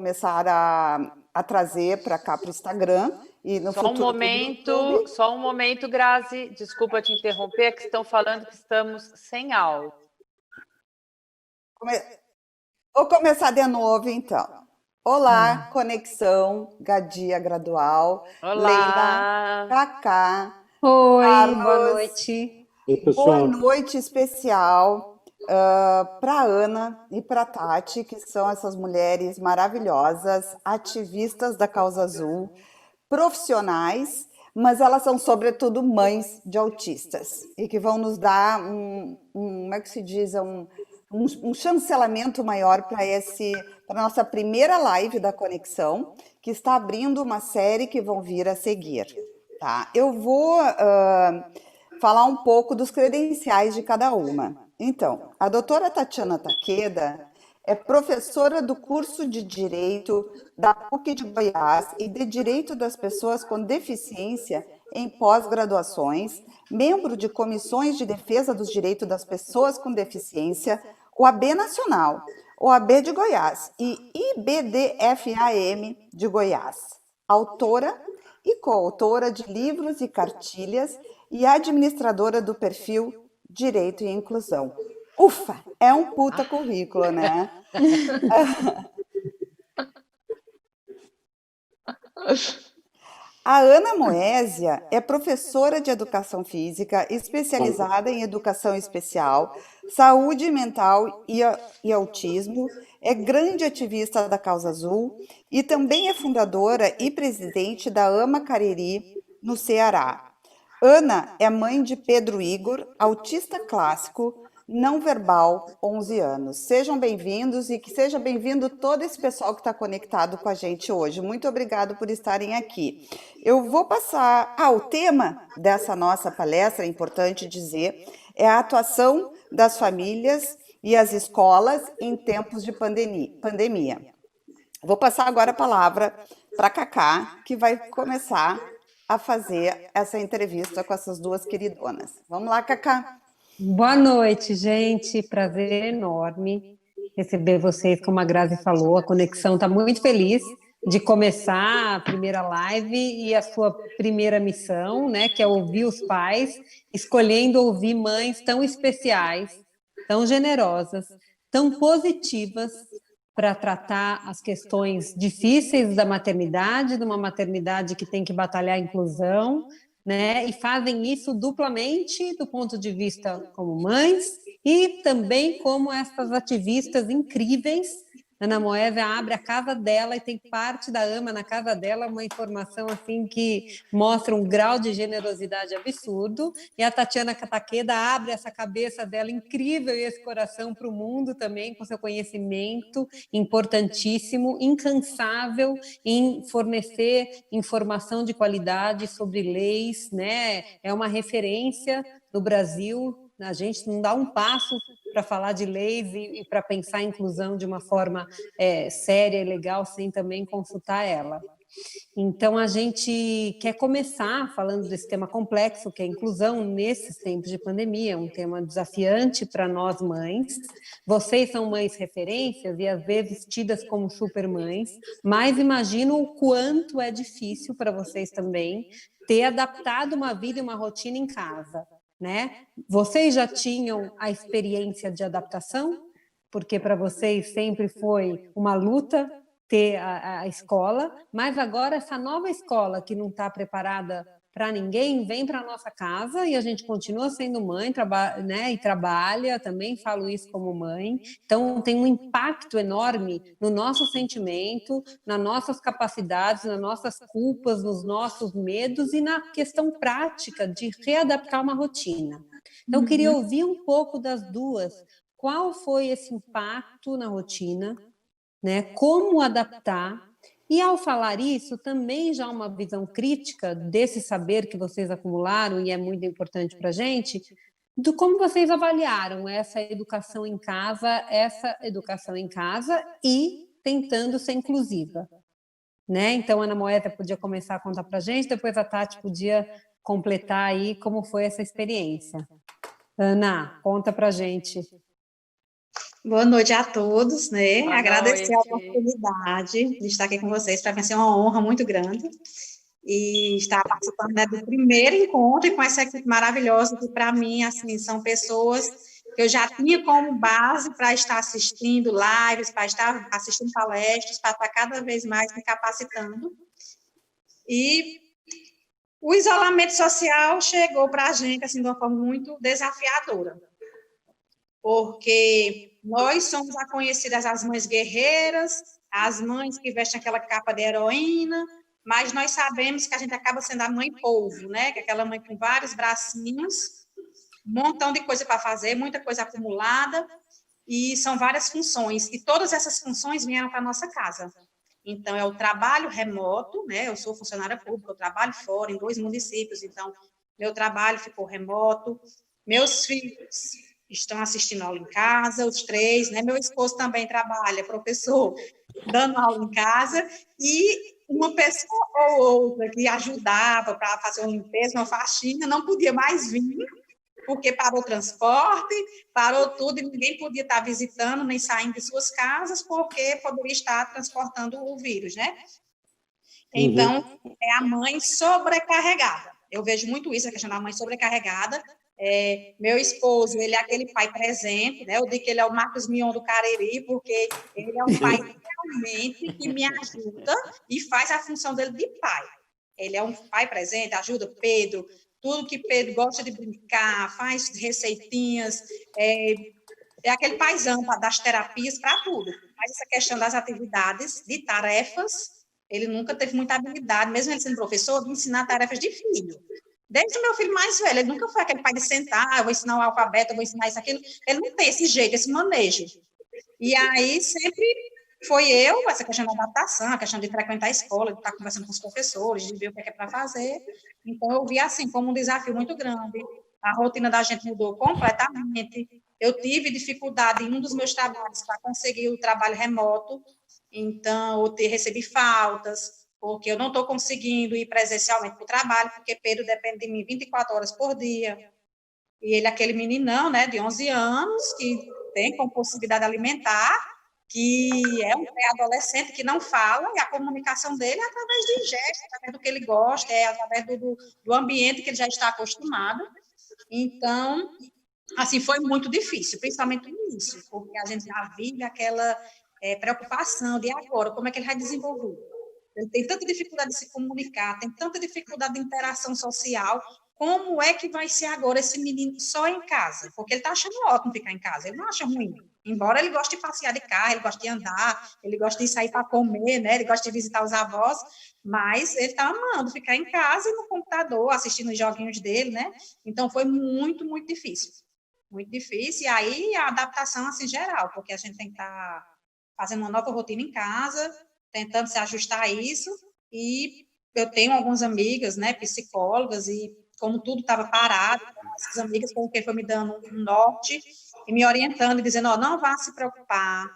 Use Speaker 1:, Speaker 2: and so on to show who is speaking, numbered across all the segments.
Speaker 1: começar a trazer para cá, para o Instagram, e no futuro
Speaker 2: Só um momento, Grazi, desculpa te interromper, é que estão falando que estamos sem áudio.
Speaker 1: Vou começar de novo, então. Olá, Conexão Gadia Gradual.
Speaker 2: Olá.
Speaker 1: Leila, Cacá,
Speaker 3: Oi,
Speaker 1: Carlos,
Speaker 3: boa noite.
Speaker 4: Oi, pessoal.
Speaker 1: Boa noite especial para a Ana e para a Tati, que são essas mulheres maravilhosas, ativistas da Causa Azul, profissionais, mas elas são, sobretudo, mães de autistas e que vão nos dar como é que se diz, um chancelamento maior para a nossa primeira live da Conexão, que está abrindo uma série que vão vir a seguir. Tá? Eu vou falar um pouco dos credenciais de cada uma. Então, a doutora Tatiana Takeda é professora do curso de Direito da PUC de Goiás e de Direito das Pessoas com Deficiência em pós-graduações, membro de comissões de defesa dos direitos das pessoas com deficiência, OAB Nacional, OAB de Goiás e IBDFAM de Goiás. Autora e coautora de livros e cartilhas e administradora do perfil Direito e Inclusão. Ufa, é um puta currículo, né? A Ana Moésia é professora de Educação Física, especializada em Educação Especial, Saúde Mental e Autismo, é grande ativista da Causa Azul e também é fundadora e presidente da AMA Cariri, no Ceará. Ana é mãe de Pedro Igor, autista clássico, não verbal, 11 anos. Sejam bem-vindos e que seja bem-vindo todo esse pessoal que está conectado com a gente hoje. Muito obrigado por estarem aqui. Eu vou passar... o tema dessa nossa palestra, é importante dizer, é a atuação das famílias e as escolas em tempos de pandemia. Vou passar agora a palavra para a Cacá, que vai começar a fazer essa entrevista com essas duas queridonas. Vamos lá, Cacá.
Speaker 3: Boa noite, gente. Prazer enorme receber vocês, como a Grazi falou. A Conexão está muito feliz de começar a primeira live e a sua primeira missão, né, que é ouvir os pais, escolhendo ouvir mães tão especiais, tão generosas, tão positivas para tratar as questões difíceis da maternidade, de uma maternidade que tem que batalhar a inclusão, né? E fazem isso duplamente do ponto de vista como mães e também como essas ativistas incríveis. Ana Moésia abre a casa dela e tem parte da AMA na casa dela, uma informação assim que mostra um grau de generosidade absurdo, e a Tatiana Takeda abre essa cabeça dela incrível e esse coração para o mundo também, com seu conhecimento importantíssimo, incansável em fornecer informação de qualidade sobre leis, né? É uma referência no Brasil. A gente não dá um passo para falar de leis e para pensar a inclusão de uma forma séria e legal sem também consultar ela. Então, a gente quer começar falando desse tema complexo, que é a inclusão nesses tempos de pandemia, um tema desafiante para nós mães. Vocês são mães referências e, às vezes, tidas como supermães, mas imagino o quanto é difícil para vocês também ter adaptado uma vida e uma rotina em casa, né? Vocês já tinham a experiência de adaptação? Porque para vocês sempre foi uma luta ter a escola, mas agora essa nova escola que não está preparada para ninguém vem para a nossa casa e a gente continua sendo mãe, né, e trabalha, também falo isso como mãe. Então, tem um impacto enorme no nosso sentimento, nas nossas capacidades, nas nossas culpas, nos nossos medos e na questão prática de readaptar uma rotina. Então, eu queria ouvir um pouco das duas. Qual foi esse impacto na rotina, né? Como adaptar? E, ao falar isso, também já uma visão crítica desse saber que vocês acumularam, e é muito importante para a gente, do como vocês avaliaram essa educação em casa e tentando ser inclusiva, né? Então, a Ana Moésia podia começar a contar para a gente, depois a Tati podia completar aí como foi essa experiência. Ana, conta para a gente.
Speaker 4: Boa noite a todos, né?
Speaker 2: Boa
Speaker 4: Agradecer a
Speaker 2: noite.
Speaker 4: oportunidade de estar aqui com vocês, para mim ser uma honra muito grande. E estar participando, né, do primeiro encontro e com essa equipe maravilhosa, que para mim, assim, são pessoas que eu já tinha como base para estar assistindo lives, para estar assistindo palestras, para estar cada vez mais me capacitando. E o isolamento social chegou para a gente, assim, de uma forma muito desafiadora, porque nós somos as conhecidas as mães guerreiras, as mães que vestem aquela capa de heroína, mas nós sabemos que a gente acaba sendo a mãe polvo, né? Que é aquela mãe com vários bracinhos, um montão de coisa para fazer, muita coisa acumulada, e são várias funções, e todas essas funções vieram para a nossa casa. Então, é o trabalho remoto, né? Eu sou funcionária pública, eu trabalho fora, em 2 municípios, então, meu trabalho ficou remoto, meus filhos estão assistindo aula em casa, os 3, né? Meu esposo também trabalha, professor, dando aula em casa, e uma pessoa ou outra que ajudava para fazer uma limpeza, uma faxina, não podia mais vir, porque parou o transporte, parou tudo, e ninguém podia estar visitando, nem saindo de suas casas, porque poderia estar transportando o vírus, né? Então, é a mãe sobrecarregada. Eu vejo muito isso, a questão da mãe sobrecarregada. Meu esposo, ele é aquele pai presente, né? Eu digo que ele é o Marcos Mion do Cariri, porque ele é um pai realmente que me ajuda e faz a função dele de pai. Ele é um pai presente, ajuda Pedro, tudo que Pedro gosta de brincar, faz receitinhas, é aquele paizão das terapias para tudo. Mas essa questão das atividades, de tarefas, ele nunca teve muita habilidade, mesmo ele sendo professor, de ensinar tarefas de filho. Desde o meu filho mais velho, ele nunca foi aquele pai de sentar, eu vou ensinar o alfabeto, eu vou ensinar isso, aquilo. Ele não tem esse jeito, esse manejo. E aí sempre foi eu, essa questão da adaptação, a questão de frequentar a escola, de estar conversando com os professores, de ver o que é para fazer. Então, eu vi assim como um desafio muito grande. A rotina da gente mudou completamente. Eu tive dificuldade em um dos meus trabalhos para conseguir o trabalho remoto, então eu recebi faltas, porque eu não estou conseguindo ir presencialmente para o trabalho, porque Pedro depende de mim 24 horas por dia. E ele é aquele meninão, né, de 11 anos, que tem compulsividade alimentar, que é um pré-adolescente que não fala, e a comunicação dele é através de gestos, através do que ele gosta, através do ambiente que ele já está acostumado. Então, assim, foi muito difícil, principalmente no início, porque a gente já vive aquela preocupação de agora, como é que ele vai desenvolver? Ele tem tanta dificuldade de se comunicar, tem tanta dificuldade de interação social, como é que vai ser agora esse menino só em casa? Porque ele está achando ótimo ficar em casa, ele não acha ruim. Embora ele goste de passear de carro, ele gosta de andar, ele gosta de sair para comer, né? Ele gosta de visitar os avós, mas ele está amando ficar em casa e no computador, assistindo os joguinhos dele, né? Então, foi muito, muito difícil. Muito difícil, e aí a adaptação, assim, geral, porque a gente tem que estar fazendo uma nova rotina em casa, tentando se ajustar a isso, e eu tenho algumas amigas, né, psicólogas, e como tudo estava parado, essas amigas foram quem foi me dando um norte e me orientando, e dizendo, não vá se preocupar,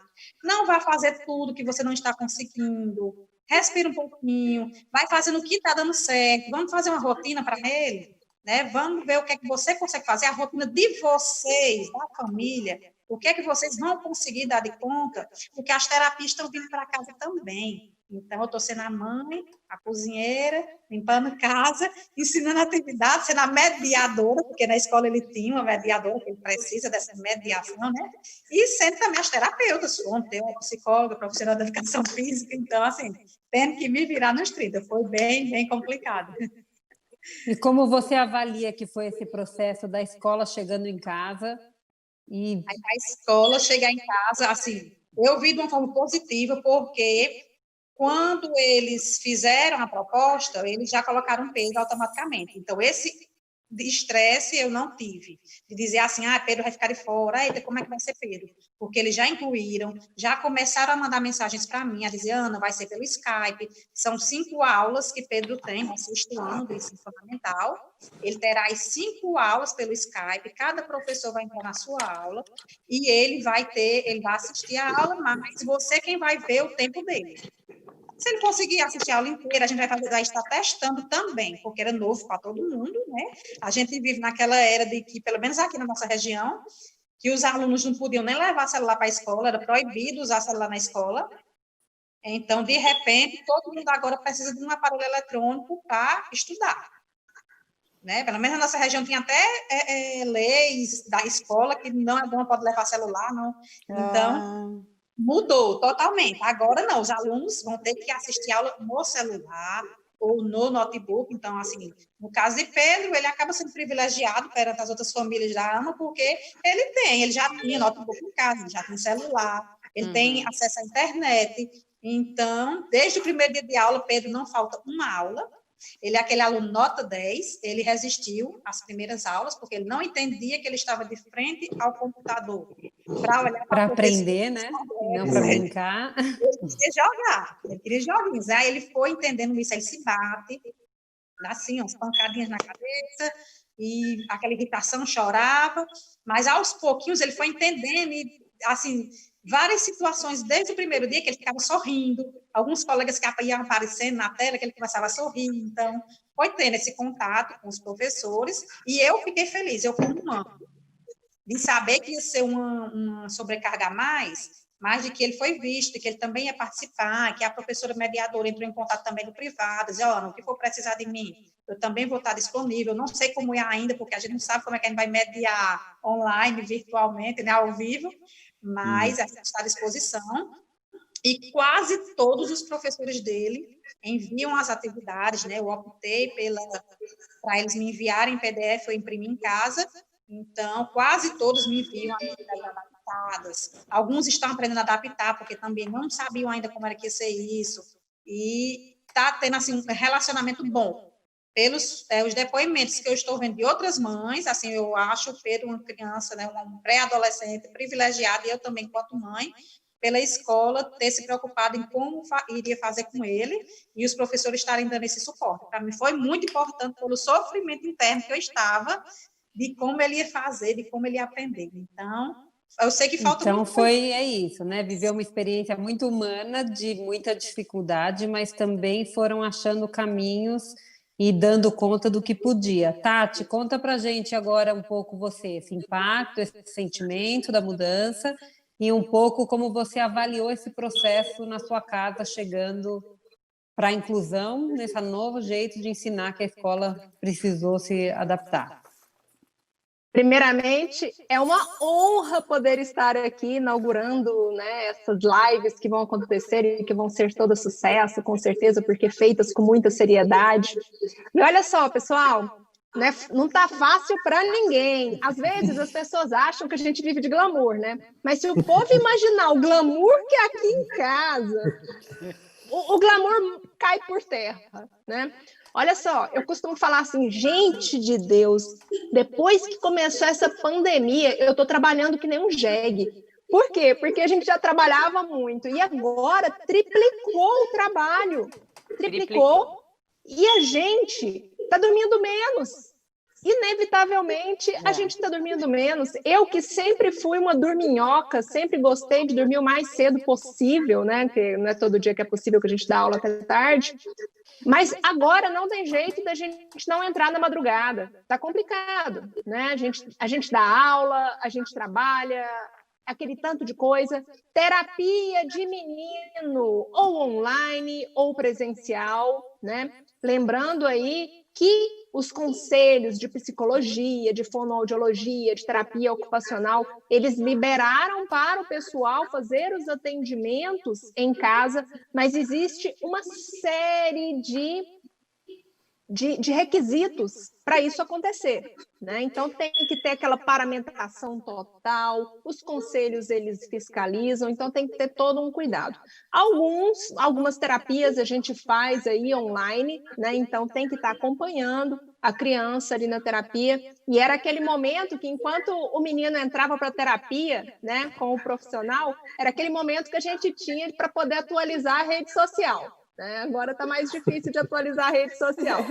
Speaker 4: não vá fazer tudo que você não está conseguindo, respira um pouquinho, vai fazendo o que está dando certo, vamos fazer uma rotina para ele, né? Vamos ver o que é que você consegue fazer, a rotina de vocês, da família, o que é que vocês vão conseguir dar de conta, porque as terapias estão vindo para casa também. Então, eu estou sendo a mãe, a cozinheira, limpando casa, ensinando atividade, sendo a mediadora, porque na escola ele tinha uma mediadora, que ele precisa dessa mediação, né? E sendo também as terapeutas, fonoaudióloga, psicóloga, profissional da educação física, então, assim, tendo que me virar nos 30, foi bem, bem complicado.
Speaker 3: E como você avalia que foi esse processo da escola chegando em casa?
Speaker 4: Aí, a escola chegar em casa, assim, eu vi de uma forma positiva, porque quando eles fizeram a proposta, eles já colocaram Pedro automaticamente. Então, esse estresse eu não tive, de dizer assim, Pedro vai ficar de fora, eita, como é que vai ser Pedro? Porque eles já incluíram, já começaram a mandar mensagens para mim, a dizer, Ana, vai ser pelo Skype, são 5 aulas que Pedro tem, no 6º ano do ensino fundamental, ele terá as 5 aulas pelo Skype, cada professor vai entrar na sua aula, e ele vai assistir a aula, mas você quem vai ver o tempo dele. Se ele conseguir assistir a aula inteira, a gente vai estar testando também, porque era novo para todo mundo, né? A gente vive naquela era de que, pelo menos aqui na nossa região, que os alunos não podiam nem levar celular para a escola, era proibido usar celular na escola. Então, de repente, todo mundo agora precisa de um aparelho eletrônico para estudar. Né? Pelo menos na nossa região tinha até leis da escola que não pode levar celular, não. Então, mudou totalmente. Agora não, os alunos vão ter que assistir aula no celular ou no notebook. Então, assim, no caso de Pedro, ele acaba sendo privilegiado perante as outras famílias da AMA, porque ele já tinha notebook em casa, ele já tem celular, ele tem acesso à internet. Então, desde o primeiro dia de aula, Pedro não falta uma aula. Ele é aquele aluno nota 10, ele resistiu às primeiras aulas, porque ele não entendia que ele estava de frente ao computador.
Speaker 3: Para aprender, né? Não para brincar.
Speaker 4: Ele queria joguinhos. Aí ele foi entendendo isso, ele se bate, assim, umas pancadinhas na cabeça, e aquela irritação, chorava, mas aos pouquinhos ele foi entendendo, e assim, várias situações, desde o primeiro dia que ele ficava sorrindo, alguns colegas que iam aparecendo na tela, que ele começava a sorrir, então foi tendo esse contato com os professores, e eu fiquei feliz, eu como mãe, de saber que ia ser uma sobrecarga a mais, mas de que ele foi visto, que ele também ia participar, que a professora mediadora entrou em contato também no privado, dizia, o que for precisar de mim, eu também vou estar disponível, não sei como é ainda, porque a gente não sabe como é que a gente vai mediar online, virtualmente, né, ao vivo, mas a gente está à disposição, e quase todos os professores dele enviam as atividades, né, eu optei para eles me enviarem em PDF, eu imprimi em casa, então quase todos me enviam atividades adaptadas, alguns estão aprendendo a adaptar, porque também não sabiam ainda como era que ia ser isso, e está tendo assim, um relacionamento bom. Pelos os depoimentos que eu estou vendo de outras mães, assim, eu acho o Pedro uma criança, né, um pré-adolescente privilegiado, e eu também, enquanto mãe, pela escola ter se preocupado em como iria fazer com ele, e os professores estarem dando esse suporte. Para mim foi muito importante pelo sofrimento interno que eu estava, de como ele ia fazer, de como ele ia aprender. Então, eu sei que falta
Speaker 3: então
Speaker 4: muito.
Speaker 3: É isso, né? Viveu uma experiência muito humana, de muita dificuldade, mas também foram achando caminhos e dando conta do que podia. Tati, conta pra gente agora um pouco você, esse impacto, esse sentimento da mudança e um pouco como você avaliou esse processo na sua casa, chegando para a inclusão, nesse novo jeito de ensinar que a escola precisou se adaptar.
Speaker 5: Primeiramente, é uma honra poder estar aqui inaugurando, né, essas lives que vão acontecer e que vão ser todo sucesso, com certeza, porque feitas com muita seriedade. E olha só, pessoal, né, não está fácil para ninguém. Às vezes as pessoas acham que a gente vive de glamour, né? Mas se o povo imaginar o glamour que é aqui em casa, o glamour cai por terra, né? Olha só, eu costumo falar assim, gente de Deus, depois que começou essa pandemia, eu estou trabalhando que nem um jegue. Por quê? Porque a gente já trabalhava muito e agora triplicou o trabalho. Triplicou. E a gente está dormindo menos. Inevitavelmente, a gente está dormindo menos. Eu, que sempre fui uma dorminhoca, sempre gostei de dormir o mais cedo possível, né? Porque não é todo dia que é possível que a gente dá aula até tarde. Mas agora não tem jeito da gente não entrar na madrugada. Está complicado, né? A gente dá aula, a gente trabalha, aquele tanto de coisa. Terapia de menino, ou online, ou presencial, né? Lembrando aí que os conselhos de psicologia, de fonoaudiologia, de terapia ocupacional, eles liberaram para o pessoal fazer os atendimentos em casa, mas existe uma série de requisitos para isso acontecer, né? Então tem que ter aquela paramentação total, os conselhos eles fiscalizam, então tem que ter todo um cuidado. Algumas terapias a gente faz aí online, né? Então tem que estar acompanhando a criança ali na terapia, e era aquele momento que enquanto o menino entrava para a terapia, né, com o profissional, era aquele momento que a gente tinha para poder atualizar a rede social. Agora está mais difícil de atualizar a rede social.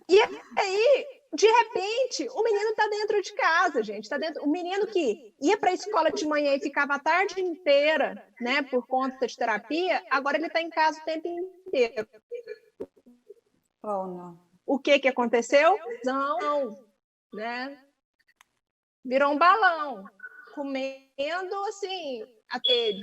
Speaker 5: E aí, de repente, o menino está dentro de casa, gente. Tá dentro. O menino que ia para a escola de manhã e ficava a tarde inteira, né, por conta de terapia, agora ele está em casa o tempo inteiro.
Speaker 1: Oh, não.
Speaker 5: O que aconteceu? Não, né? Virou um balão. comendo, assim, até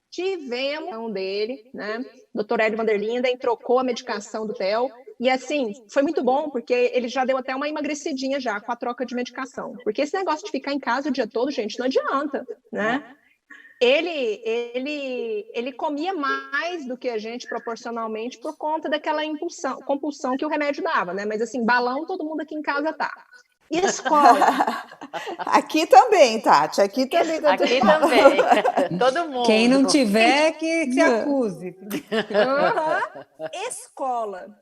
Speaker 5: tivemos um dele, né? Dr. Hélio Vanderlinden trocou a medicação do Theo. E assim, foi muito bom, porque ele já deu até uma emagrecidinha já com a troca de medicação. Porque esse negócio de ficar em casa o dia todo, gente, não adianta, né? Ele comia mais do que a gente proporcionalmente por conta daquela compulsão que o remédio dava, né? Mas assim, balão todo mundo aqui em casa tá. E escola?
Speaker 1: Aqui também, Tati, aqui também. Tá
Speaker 2: Aqui também, todo mundo.
Speaker 3: Quem não tiver, que se acuse.
Speaker 5: Escola.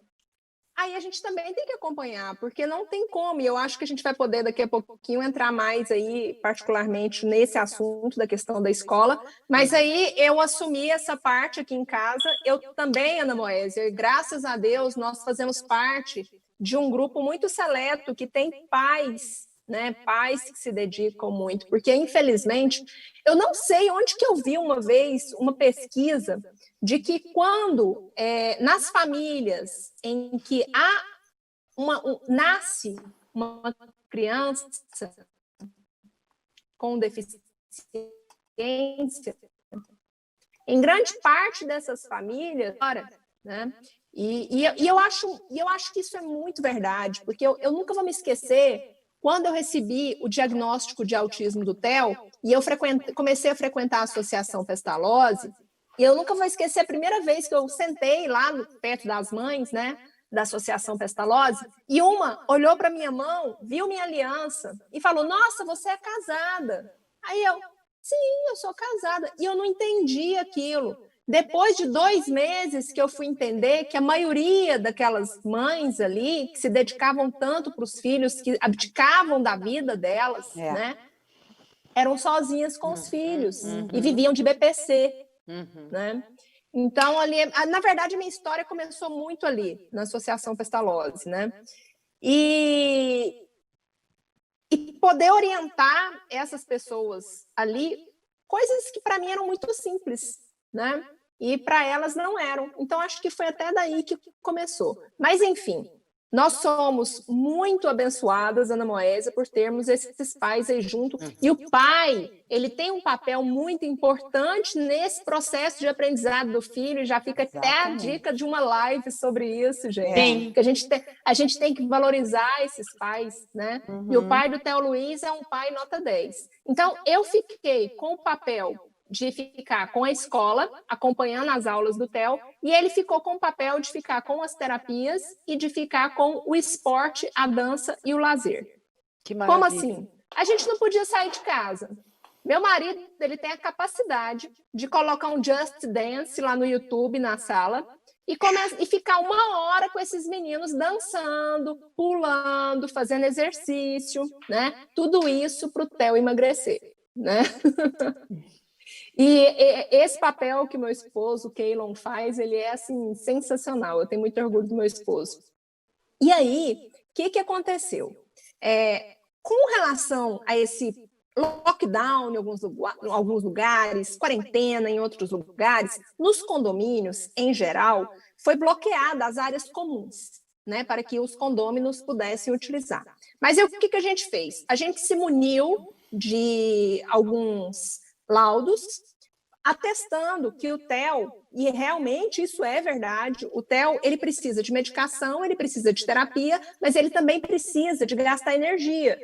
Speaker 5: Aí a gente também tem que acompanhar, porque não tem como, e eu acho que a gente vai poder daqui a pouquinho entrar mais aí, particularmente nesse assunto da questão da escola, mas aí eu assumi essa parte aqui em casa, eu também, Ana Moésia, e graças a Deus nós fazemos parte de um grupo muito seleto que tem pais, né, pais que se dedicam muito, porque infelizmente, eu não sei onde que eu vi uma vez uma pesquisa de que quando nas famílias em que nasce uma criança com deficiência, em grande parte dessas famílias, né? E eu acho que isso é muito verdade, porque eu nunca vou me esquecer quando eu recebi o diagnóstico de autismo do Theo, e eu comecei a frequentar a Associação Pestalozzi, e eu nunca vou esquecer a primeira vez que eu sentei lá perto das mães, né, da Associação Pestalozzi, e uma olhou para minha mão, viu minha aliança, e falou, nossa, você é casada. Aí eu, sim, eu sou casada. E eu não entendi aquilo. Depois de 2 meses que eu fui entender que a maioria daquelas mães ali, que se dedicavam tanto para os filhos, que abdicavam da vida delas, né, eram sozinhas com os filhos e viviam de BPC, né? Então, ali, na verdade, a minha história começou muito ali, na Associação Pestalozzi, né? E poder orientar essas pessoas ali, coisas que para mim eram muito simples, né? E para elas não eram. Então, acho que foi até daí que começou. Mas, enfim, nós somos muito abençoadas, Ana Moésia, por termos esses pais aí junto. E o pai, ele tem um papel muito importante nesse processo de aprendizado do filho. Já fica até a dica de uma live sobre isso, gente. Porque a gente tem que valorizar esses pais, né? E o pai do Theo Luiz é um pai nota 10. Então, eu fiquei com o papel de ficar com a escola, acompanhando as aulas do Theo, e ele ficou com o papel de ficar com as terapias e de ficar com o esporte, a dança e o lazer.
Speaker 2: Que maravilha.
Speaker 5: Como assim? A gente não podia sair de casa. Meu marido, ele tem a capacidade de colocar um Just Dance lá no YouTube, na sala, e ficar 1 hora com esses meninos dançando, pulando, fazendo exercício, né? Tudo isso para o Theo emagrecer, né? E esse papel que meu esposo, o Keylon, faz, ele é, assim, sensacional. Eu tenho muito orgulho do meu esposo. E aí, o que aconteceu? Com relação a esse lockdown em alguns lugares, quarentena em outros lugares, nos condomínios, em geral, foi bloqueada as áreas comuns, né, para que os condôminos pudessem utilizar. Mas o que a gente fez? A gente se muniu de alguns laudos, atestando que o Theo, e realmente isso é verdade, o Theo, ele precisa de medicação, ele precisa de terapia, mas ele também precisa de gastar energia.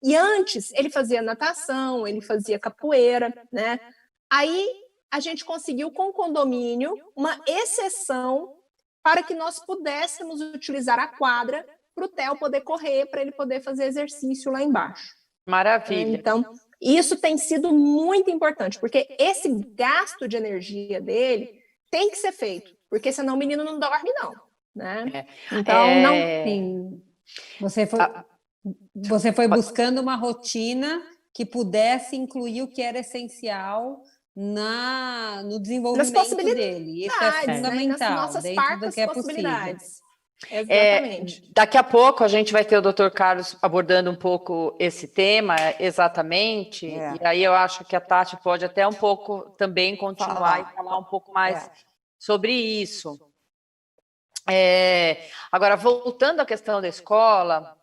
Speaker 5: E antes, ele fazia natação, ele fazia capoeira, né? Aí, a gente conseguiu com o condomínio uma exceção para que nós pudéssemos utilizar a quadra para o Theo poder correr, para ele poder fazer exercício lá embaixo.
Speaker 2: Maravilha.
Speaker 5: Então, isso tem sido muito importante, porque esse gasto de energia dele tem que ser feito, porque senão o menino não dorme, não, né? Então, não...
Speaker 3: Sim. Você foi buscando uma rotina que pudesse incluir o que era essencial no desenvolvimento dele. Isso é fundamental,
Speaker 5: nas nossas
Speaker 3: dentro do que é
Speaker 5: possibilidades.
Speaker 3: possível.
Speaker 5: Exatamente.
Speaker 2: Daqui a pouco a gente vai ter o Dr. Carlos abordando um pouco esse tema, exatamente, e aí eu acho que a Tati pode até um pouco também continuar e falar um pouco mais sobre isso. Agora, voltando à questão da escola,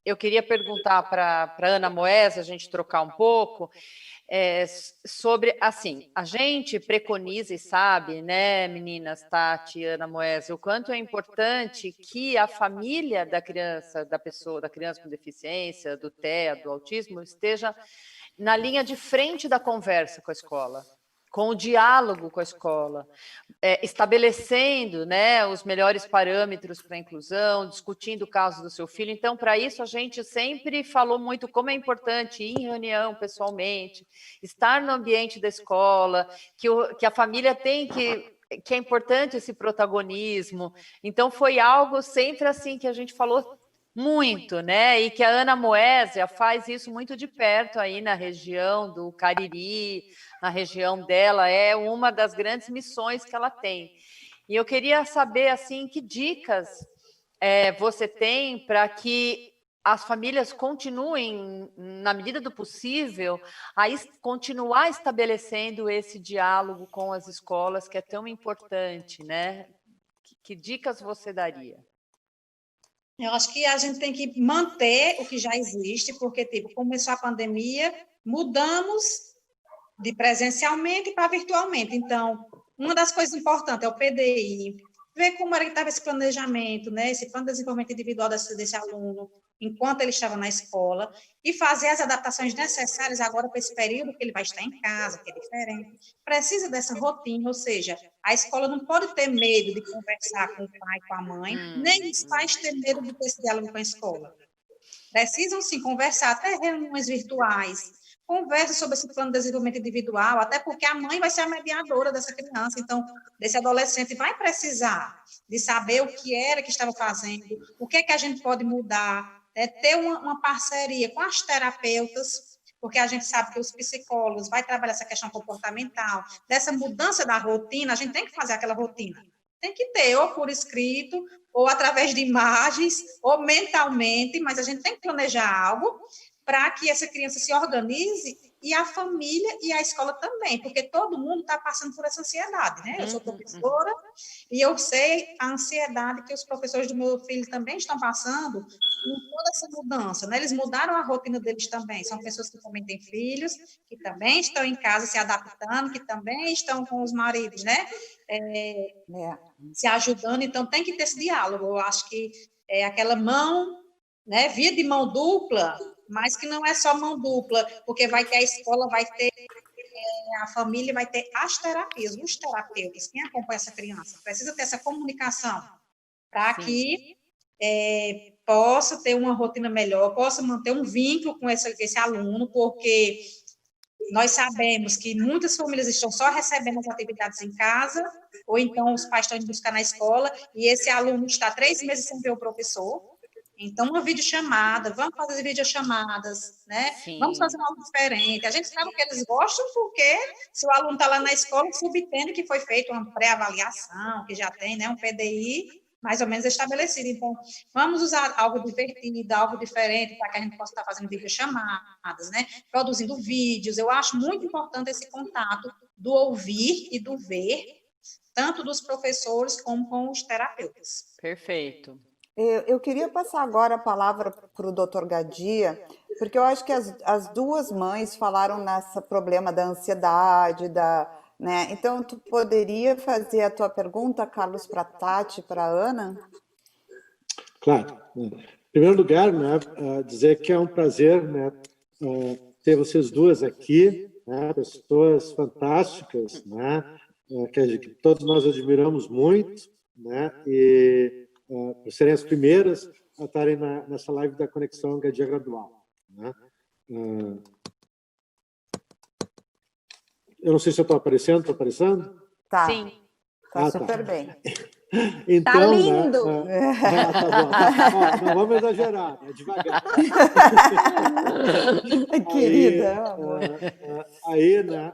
Speaker 2: eu queria perguntar para Ana Moés, a gente trocar um pouco, sobre, assim, a gente preconiza e sabe, né, meninas, Tati, Ana Moés, o quanto é importante que a família da criança, da criança com deficiência, do TEA, do autismo, esteja na linha de frente da conversa com a escola, com o diálogo com a escola, estabelecendo, né, os melhores parâmetros para a inclusão, discutindo o caso do seu filho. Então, para isso, a gente sempre falou muito como é importante ir em reunião pessoalmente, estar no ambiente da escola, que a família tem que é importante esse protagonismo. Então, foi algo sempre assim que a gente falou muito, né? E que a Ana Moésia faz isso muito de perto aí na região do Cariri, na região dela, é uma das grandes missões que ela tem. E eu queria saber, assim, que dicas você tem para que as famílias continuem, na medida do possível, a continuar estabelecendo esse diálogo com as escolas, que é tão importante, né? Que dicas você daria?
Speaker 4: Eu acho que a gente tem que manter o que já existe, porque, tipo, começou a pandemia, mudamos de presencialmente para virtualmente. Então, uma das coisas importantes é o PDI, ver como era que estava esse planejamento, né? Esse plano de desenvolvimento individual desse aluno, enquanto ele estava na escola, e fazer as adaptações necessárias agora para esse período que ele vai estar em casa, que é diferente. Precisa dessa rotina, ou seja, a escola não pode ter medo de conversar com o pai, com a mãe, nem os pais ter medo de ter esse diálogo com a escola. Precisam, sim, conversar, até reuniões virtuais, conversa sobre esse plano de desenvolvimento individual, até porque a mãe vai ser a mediadora dessa criança, então, desse adolescente vai precisar de saber o que era que estava fazendo, o que é que a gente pode mudar, ter uma parceria com as terapeutas, porque a gente sabe que os psicólogos vão trabalhar essa questão comportamental, dessa mudança da rotina, a gente tem que fazer aquela rotina. Tem que ter, ou por escrito, ou através de imagens, ou mentalmente, mas a gente tem que planejar algo para que essa criança se organize e a família e a escola também, porque todo mundo está passando por essa ansiedade, né? Eu sou professora e eu sei a ansiedade que os professores do meu filho também estão passando com toda essa mudança, né? Eles mudaram a rotina deles também, são pessoas que também têm filhos, que também estão em casa se adaptando, que também estão com os maridos, né? Se ajudando, então tem que ter esse diálogo. Eu acho que é aquela mão, né? Via de mão dupla, mas que não é só mão dupla, porque vai ter a escola, vai ter a família, vai ter as terapias, os terapeutas, quem acompanha essa criança. Precisa ter essa comunicação para que possa ter uma rotina melhor, possa manter um vínculo com esse aluno, porque nós sabemos que muitas famílias estão só recebendo as atividades em casa, ou então os pais estão indo buscar na escola, e esse aluno está 3 meses sem ver o professor. Então, uma videochamada, vamos fazer videochamadas, né? Sim. Vamos fazer algo diferente. A gente sabe que eles gostam porque se o aluno está lá na escola, subtende que foi feita uma pré-avaliação, que já tem, né, um PDI mais ou menos estabelecido. Então, vamos usar algo divertido, algo diferente, para que a gente possa estar fazendo videochamadas, né? Produzindo vídeos. Eu acho muito importante esse contato do ouvir e do ver, tanto dos professores como com os terapeutas.
Speaker 2: Perfeito.
Speaker 1: Eu queria passar agora a palavra para o doutor Gadia, porque eu acho que as duas mães falaram nesse problema da ansiedade, né? Então, tu poderia fazer a tua pergunta, Carlos, para a Tati, para a Ana?
Speaker 6: Claro. Em primeiro lugar, né, dizer que é um prazer, né, ter vocês duas aqui, né, pessoas fantásticas, né, que todos nós admiramos muito, né, e por serem as primeiras a estarem nessa live da Conexão Gadia Gradual. Né? Eu não sei se eu estou aparecendo, estou aparecendo?
Speaker 1: Tá.
Speaker 2: Sim.
Speaker 1: Tá super bem.
Speaker 6: Então,
Speaker 5: tá lindo!
Speaker 6: Tá bom. Não vamos exagerar, né? Devagar.
Speaker 1: Querida,
Speaker 6: aí, né,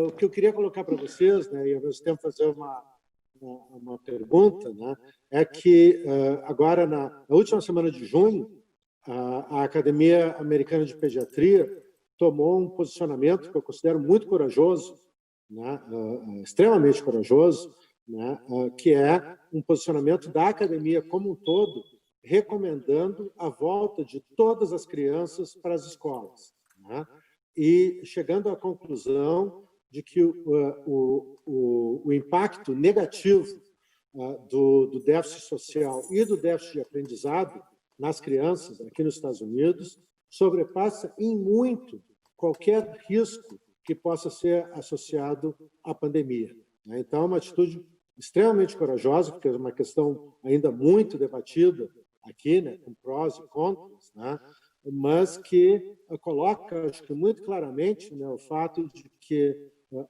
Speaker 6: o que eu queria colocar para vocês, né, e ao mesmo tempo fazer uma pergunta, né, é que agora, na última semana de junho, a Academia Americana de Pediatria tomou um posicionamento que eu considero muito corajoso, né, extremamente corajoso, né, que é um posicionamento da academia como um todo recomendando a volta de todas as crianças para as escolas, né? E chegando à conclusão de que o impacto negativo do déficit social e do déficit de aprendizado nas crianças aqui nos Estados Unidos sobrepassa em muito qualquer risco que possa ser associado à pandemia. Então, é uma atitude extremamente corajosa, porque é uma questão ainda muito debatida aqui, né, com prós e contras, né, mas que coloca, acho que muito claramente, né, o fato de que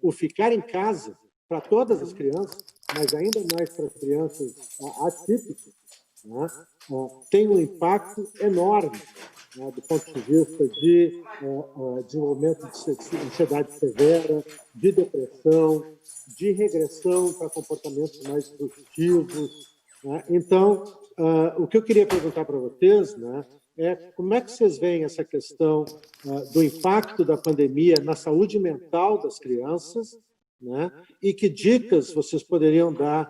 Speaker 6: o ficar em casa para todas as crianças, mas ainda mais para as crianças atípicas, né, tem um impacto enorme, né, do ponto de vista de desenvolvimento de ansiedade severa, de depressão, de regressão para comportamentos mais produtivos, né? Então, o que eu queria perguntar para vocês, né, é como é que vocês veem essa questão do impacto da pandemia na saúde mental das crianças, né, e que dicas vocês poderiam dar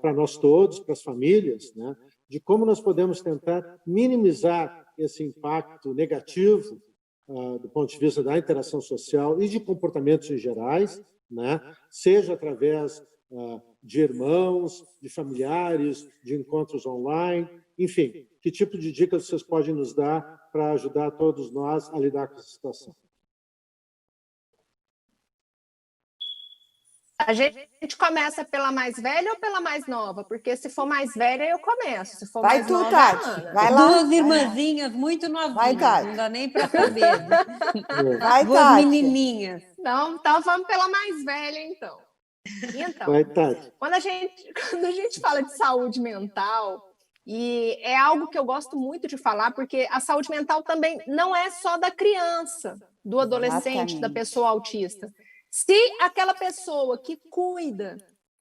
Speaker 6: para nós todos, para as famílias, né, de como nós podemos tentar minimizar esse impacto negativo do ponto de vista da interação social e de comportamentos em gerais, né, seja através de irmãos, de familiares, de encontros online, enfim, que tipo de dicas vocês podem nos dar para ajudar todos nós a lidar com essa situação?
Speaker 5: A gente começa pela mais velha ou pela mais nova? Porque se for mais velha, eu começo. Se for
Speaker 1: Vai
Speaker 5: mais
Speaker 1: tu,
Speaker 5: nova,
Speaker 1: Tati.
Speaker 5: Ana.
Speaker 1: Vai lá.
Speaker 3: Duas irmãzinhas muito
Speaker 1: Vai,
Speaker 3: novinhas,
Speaker 1: Tati.
Speaker 3: não dá nem para saber.
Speaker 1: Vai,
Speaker 3: Duas
Speaker 1: Tati.
Speaker 3: menininhas.
Speaker 5: Então, vamos pela mais velha, então. Então,
Speaker 6: Vai, Tati.
Speaker 5: quando a gente fala de saúde mental, e é algo que eu gosto muito de falar, porque a saúde mental também não é só da criança, do adolescente, da pessoa autista. Se aquela pessoa que cuida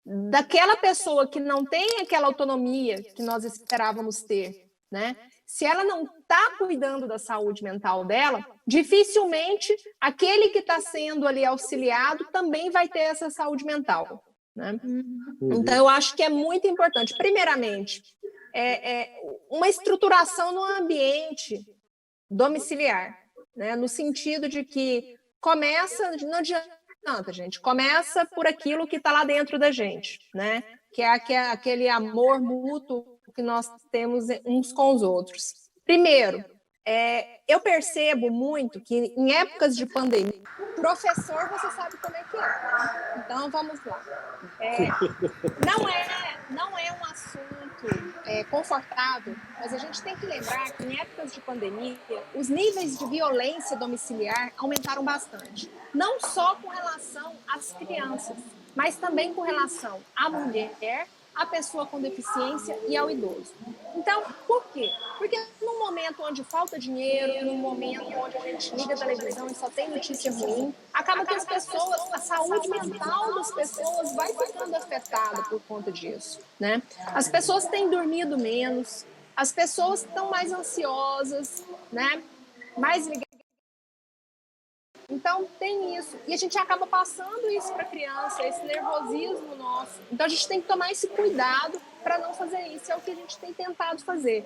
Speaker 5: daquela pessoa que não tem aquela autonomia que nós esperávamos ter, né? Se ela não está cuidando da saúde mental dela, dificilmente aquele que está sendo ali auxiliado também vai ter essa saúde mental, né? Então, eu acho que é muito importante, primeiramente, uma estruturação no ambiente domiciliar, né? No sentido de que não adianta, gente, começa por aquilo que está lá dentro da gente, né? Que é aquele amor mútuo que nós temos uns com os outros. Primeiro, eu percebo muito que em épocas de pandemia, professor, você sabe como é que é, né? Então, vamos lá. Não é um assunto confortável, mas a gente tem que lembrar que em épocas de pandemia, os níveis de violência domiciliar aumentaram bastante. Não só com relação às crianças, mas também com relação à mulher, à pessoa com deficiência e ao idoso. Então, por quê? Porque num momento onde falta dinheiro, num momento onde a gente liga a televisão e só tem notícia ruim, acaba que a saúde mental das pessoas vai ficando afetada por conta disso, né? As pessoas têm dormido menos, as pessoas estão mais ansiosas, né? Mais ligadas. Então, tem isso. E a gente acaba passando isso para a criança, esse nervosismo nosso. Então, a gente tem que tomar esse cuidado para não fazer isso. É o que a gente tem tentado fazer.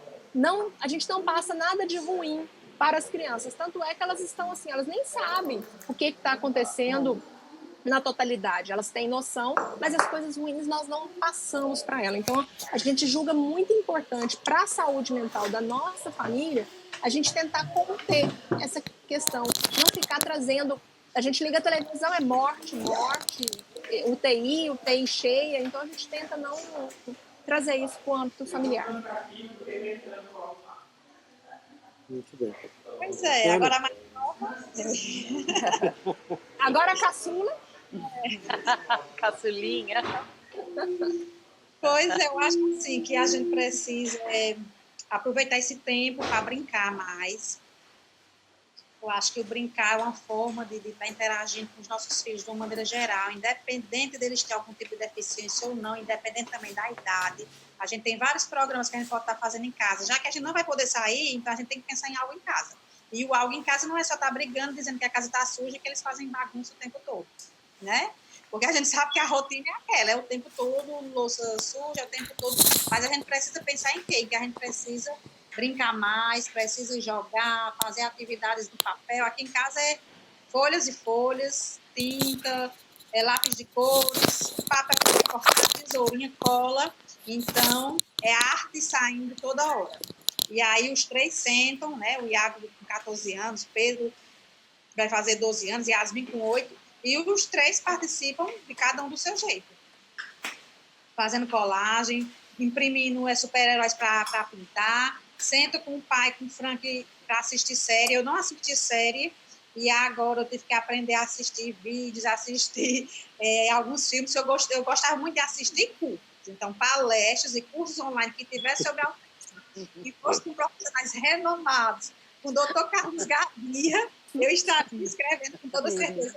Speaker 5: A gente não passa nada de ruim para as crianças. Tanto é que elas estão assim, elas nem sabem o que está acontecendo na totalidade. Elas têm noção, mas as coisas ruins nós não passamos para elas. Então, a gente julga muito importante para a saúde mental da nossa família a gente tentar conter essa questão, não ficar trazendo. A gente liga a televisão, é morte, UTI cheia, então a gente tenta não trazer isso para o âmbito familiar.
Speaker 6: Muito bem.
Speaker 4: Pois é, agora a mais nova.
Speaker 5: Agora a caçula.
Speaker 2: Caçulinha.
Speaker 4: Pois eu acho assim, que a gente precisa aproveitar esse tempo para brincar mais. Eu acho que o brincar é uma forma de estar interagindo com os nossos filhos de uma maneira geral, independente deles terem algum tipo de deficiência ou não, independente também da idade. A gente tem vários programas que a gente pode estar fazendo em casa. Já que a gente não vai poder sair, então a gente tem que pensar em algo em casa. E o algo em casa não é só estar brigando, dizendo que a casa está suja e que eles fazem bagunça o tempo todo. né? Porque a gente sabe que a rotina é aquela, é o tempo todo louça suja, é o tempo todo, mas a gente precisa pensar em quê? Que a gente precisa brincar mais, precisa jogar, fazer atividades do papel. Aqui em casa é folhas e folhas, tinta, lápis de cores, papel para cortar, tesourinha, cola. Então, é arte saindo toda hora. E aí os 3 sentam, né? O Iago com 14 anos, Pedro vai fazer 12 anos, Yasmin com 8, e os 3 participam de cada um do seu jeito. Fazendo colagem, imprimindo super-heróis para pintar, sento com o pai, com o Frank, para assistir série. Eu não assisti série, e agora eu tive que aprender a assistir vídeos, assistir alguns filmes. Eu gostava muito de assistir cursos, então palestras e cursos online que tivesse sobre autismo, que fosse com profissionais renomados, com o doutor Carlos Garcia, eu estaria me inscrevendo com toda certeza.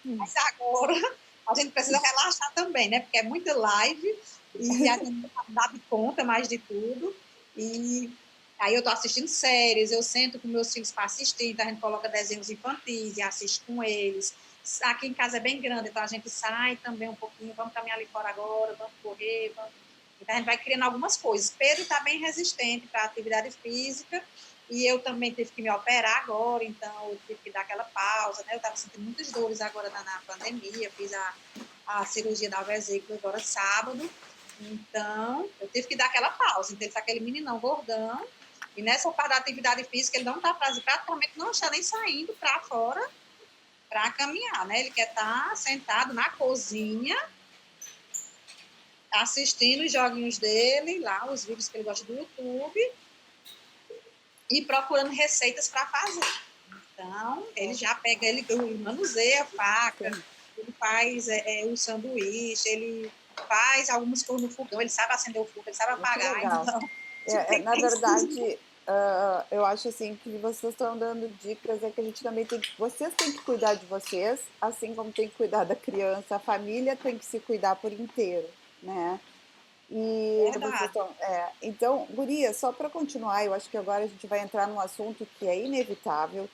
Speaker 4: Mas agora a gente precisa relaxar também, né? Porque é muita live e a gente não dá de conta mais de tudo. E aí eu estou assistindo séries, eu sento com meus filhos para assistir, então a gente coloca desenhos infantis e assiste com eles. Aqui em casa é bem grande, então a gente sai também um pouquinho, vamos caminhar ali fora agora, vamos correr, vamos... Então a gente vai criando algumas coisas. Pedro está bem resistente para a atividade física, e eu também tive que me operar agora, então eu tive que dar aquela pausa, né? Eu estava sentindo muitas dores agora na pandemia, fiz a cirurgia da vesícula agora sábado, então eu tive que dar aquela pausa. Então ele está aquele meninão gordão, e nessa parte da atividade física ele não está praticamente não está nem saindo para fora para caminhar, né? Ele quer estar sentado na cozinha, assistindo os joguinhos dele, lá os vídeos que ele gosta do YouTube, e procurando receitas para fazer. Então, ele já pega, ele manuseia a faca, ele faz o sanduíche, ele faz algumas coisas no fogão, ele sabe acender o fogo, ele sabe apagar. Então,
Speaker 1: na verdade, eu acho assim que vocês estão dando dicas, que a gente também vocês têm que cuidar de vocês, assim como tem que cuidar da criança, a família tem que se cuidar por inteiro, né? E então, Guria, só para continuar, eu acho que agora a gente vai entrar num assunto que é inevitável.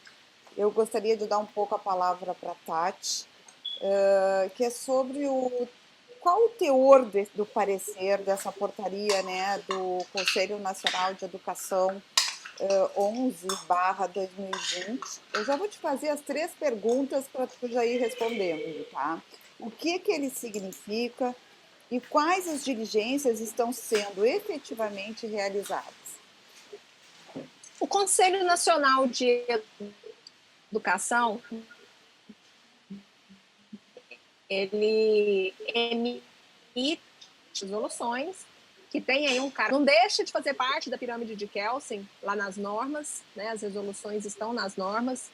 Speaker 1: Eu gostaria de dar um pouco a palavra para a Tati, que é sobre qual o teor do parecer dessa portaria, né, do Conselho Nacional de Educação 11/2020. Eu já vou te fazer as 3 perguntas para tu já ir respondendo, tá? O que ele significa? E quais as diligências estão sendo efetivamente realizadas?
Speaker 5: O Conselho Nacional de Educação, ele emite resoluções que tem aí um cara, não deixa de fazer parte da pirâmide de Kelsen, lá nas normas, né? As resoluções estão nas normas,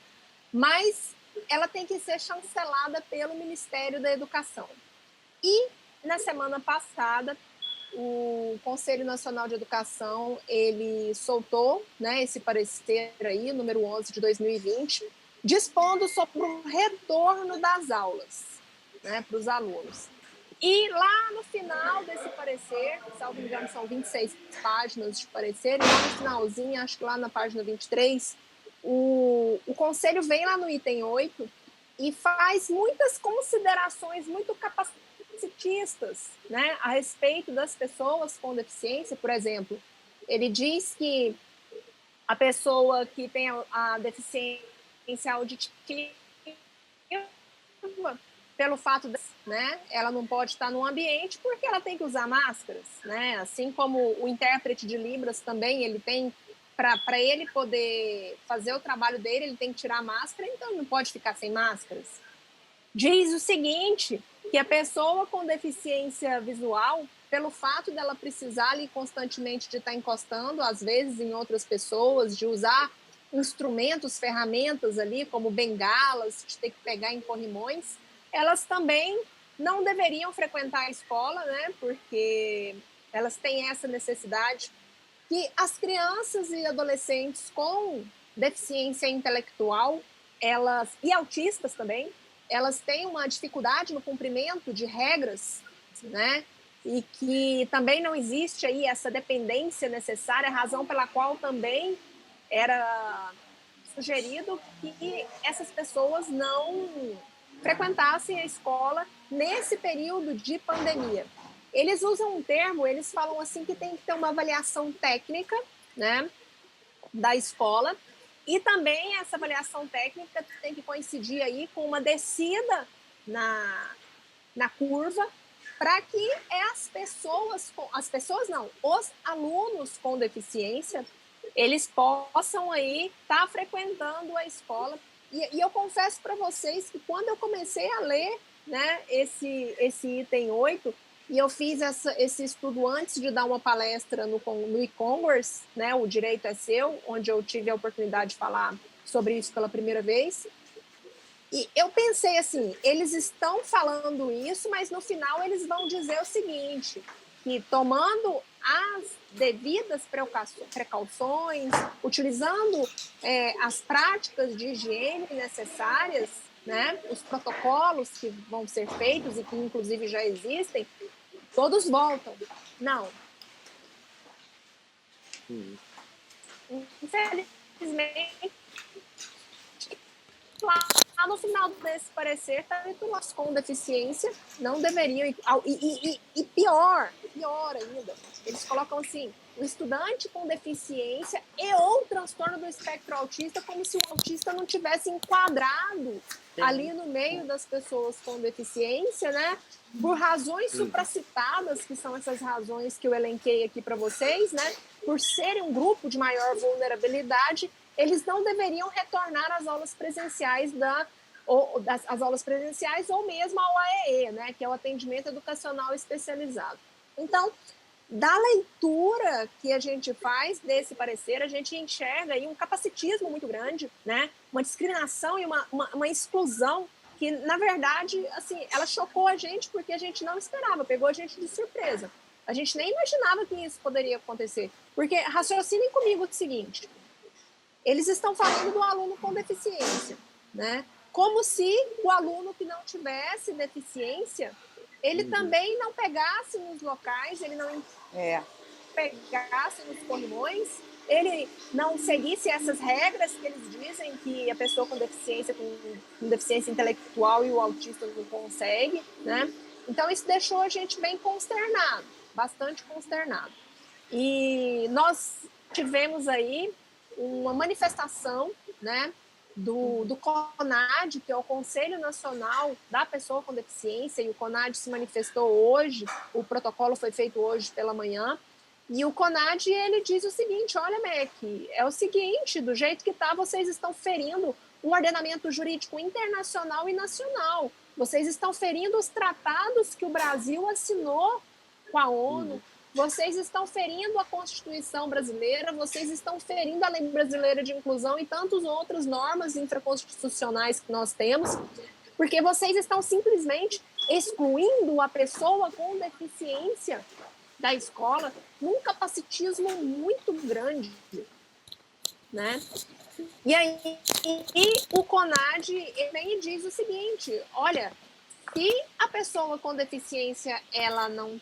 Speaker 5: mas ela tem que ser chancelada pelo Ministério da Educação. E na semana passada, o Conselho Nacional de Educação, ele soltou, né, esse parecer aí, número 11 de 2020, dispondo sobre o retorno das aulas, né, para os alunos. E lá no final desse parecer, salvo engano, são 26 páginas de parecer, e lá no finalzinho, acho que lá na página 23, o Conselho vem lá no item 8 e faz muitas considerações muito capacitistas, né, a respeito das pessoas com deficiência. Por exemplo, ele diz que a pessoa que tem a deficiência auditiva, pelo fato de, né, ela não pode estar no ambiente porque ela tem que usar máscaras, né? Assim como o intérprete de Libras também, ele tem, para ele poder fazer o trabalho dele, ele tem que tirar a máscara, então ele não pode ficar sem máscaras. Diz o seguinte, que a pessoa com deficiência visual, pelo fato dela precisar ali constantemente de estar encostando, às vezes em outras pessoas, de usar instrumentos, ferramentas ali, como bengalas, de ter que pegar em corrimões, elas também não deveriam frequentar a escola, né? Porque elas têm essa necessidade. E as crianças e adolescentes com deficiência intelectual, elas, e autistas também, elas têm uma dificuldade no cumprimento de regras, né? E que também não existe aí essa dependência necessária, razão pela qual também era sugerido que essas pessoas não frequentassem a escola nesse período de pandemia. Eles usam um termo, eles falam assim que tem que ter uma avaliação técnica, né, da escola, e também essa avaliação técnica tem que coincidir aí com uma descida na curva, para que os alunos com deficiência, eles possam aí estar frequentando a escola. E eu confesso para vocês que quando eu comecei a ler, né, esse item 8, e eu fiz esse estudo antes de dar uma palestra no e-commerce, né, O Direito é Seu, onde eu tive a oportunidade de falar sobre isso pela primeira vez. E eu pensei assim, eles estão falando isso, mas no final eles vão dizer o seguinte, que tomando as devidas precauções, utilizando as práticas de higiene necessárias, né, os protocolos que vão ser feitos e que inclusive já existem, todos voltam. Não. Infelizmente, lá no final desse parecer está nós com deficiência não deveriam e pior ainda, eles colocam assim, o estudante com deficiência e ou transtorno do espectro autista, como se o autista não tivesse enquadrado ali no meio das pessoas com deficiência, né? Por razões supracitadas, que são essas razões que eu elenquei aqui para vocês, né? Por serem um grupo de maior vulnerabilidade, eles não deveriam retornar às aulas presenciais às aulas presenciais ou mesmo ao AEE, né, que é o atendimento educacional especializado. Então, da leitura que a gente faz desse parecer, a gente enxerga aí um capacitismo muito grande, né, uma discriminação e uma exclusão que, na verdade, assim, ela chocou a gente porque a gente não esperava, pegou a gente de surpresa. A gente nem imaginava que isso poderia acontecer. Porque raciocinem comigo o seguinte, eles estão falando do aluno com deficiência, né? Como se o aluno que não tivesse deficiência, ele também não pegasse nos locais, ele não pegasse nos corrimões, ele não seguisse essas regras que eles dizem que a pessoa com deficiência intelectual e o autista não consegue, né? Então, isso deixou a gente bem consternado, bastante consternado. E nós tivemos aí uma manifestação, né, do CONAD, que é o Conselho Nacional da Pessoa com Deficiência, e o CONAD se manifestou hoje, o protocolo foi feito hoje pela manhã, e o CONAD, ele diz o seguinte, olha, MEC, é o seguinte, do jeito que está, vocês estão ferindo um ordenamento jurídico internacional e nacional, vocês estão ferindo os tratados que o Brasil assinou com a ONU, vocês estão ferindo a Constituição brasileira, vocês estão ferindo a Lei Brasileira de Inclusão e tantas outras normas infraconstitucionais que nós temos, porque vocês estão simplesmente excluindo a pessoa com deficiência da escola num capacitismo muito grande, né? E aí o CONAD ele diz o seguinte, olha, se a pessoa com deficiência ela não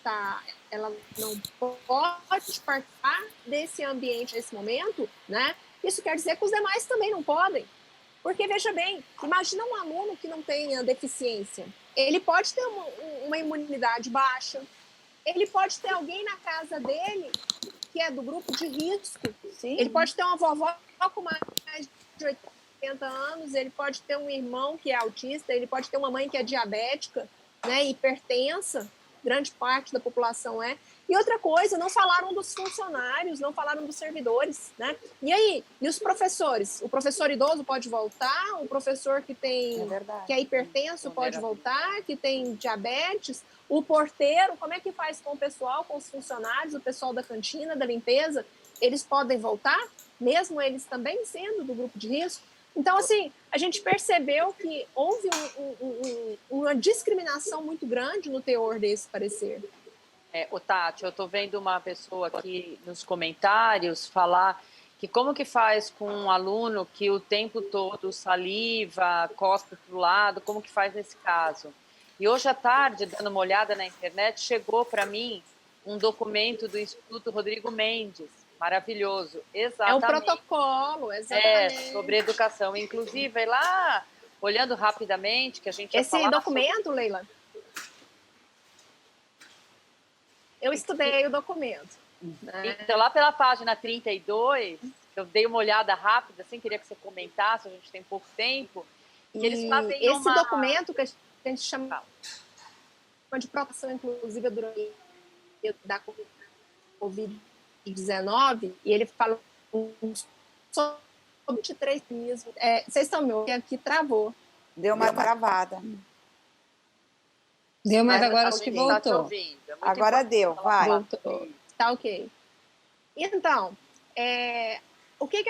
Speaker 5: pode participar desse ambiente nesse momento, né? Isso quer dizer que os demais também não podem. Porque, veja bem, imagina um aluno que não tenha deficiência. Ele pode ter uma imunidade baixa, ele pode ter alguém na casa dele que é do grupo de risco. Sim. Ele pode ter uma vovó com mais de 80 anos, ele pode ter um irmão que é autista, ele pode ter uma mãe que é diabética, né, hipertensa, grande parte da população é. E outra coisa, não falaram dos funcionários, não falaram dos servidores, né? E aí, e os professores? O professor idoso pode voltar, o professor que é hipertenso pode voltar, que tem diabetes, o porteiro, como é que faz com o pessoal, com os funcionários, o pessoal da cantina, da limpeza? Eles podem voltar, mesmo eles também sendo do grupo de risco? Então, assim, a gente percebeu que houve uma discriminação muito grande no teor desse parecer.
Speaker 2: Tati, eu estou vendo uma pessoa aqui nos comentários falar que como que faz com um aluno que o tempo todo saliva, cospe para o lado, como que faz nesse caso? E hoje à tarde, dando uma olhada na internet, chegou para mim um documento do Instituto Rodrigo Mendes, maravilhoso, exatamente.
Speaker 5: É o protocolo, exatamente.
Speaker 2: Sobre educação. Inclusive, lá olhando rapidamente, que a gente ia
Speaker 5: Esse
Speaker 2: falar
Speaker 5: documento, Leila, eu estudei o documento. Né?
Speaker 2: Então, lá pela página 32, eu dei uma olhada rápida, assim, queria que você comentasse, a gente tem pouco tempo, que eles fazem
Speaker 5: esse documento que a gente chama de proteção inclusiva durante da Covid-19, e ele fala sobre 23 mesmo. Vocês estão me ouvindo? Aqui travou.
Speaker 1: Deu uma travada.
Speaker 3: Deu, mas agora acho que voltou.
Speaker 1: Agora deu, vai.
Speaker 5: Voltou. Tá ok. Então, o que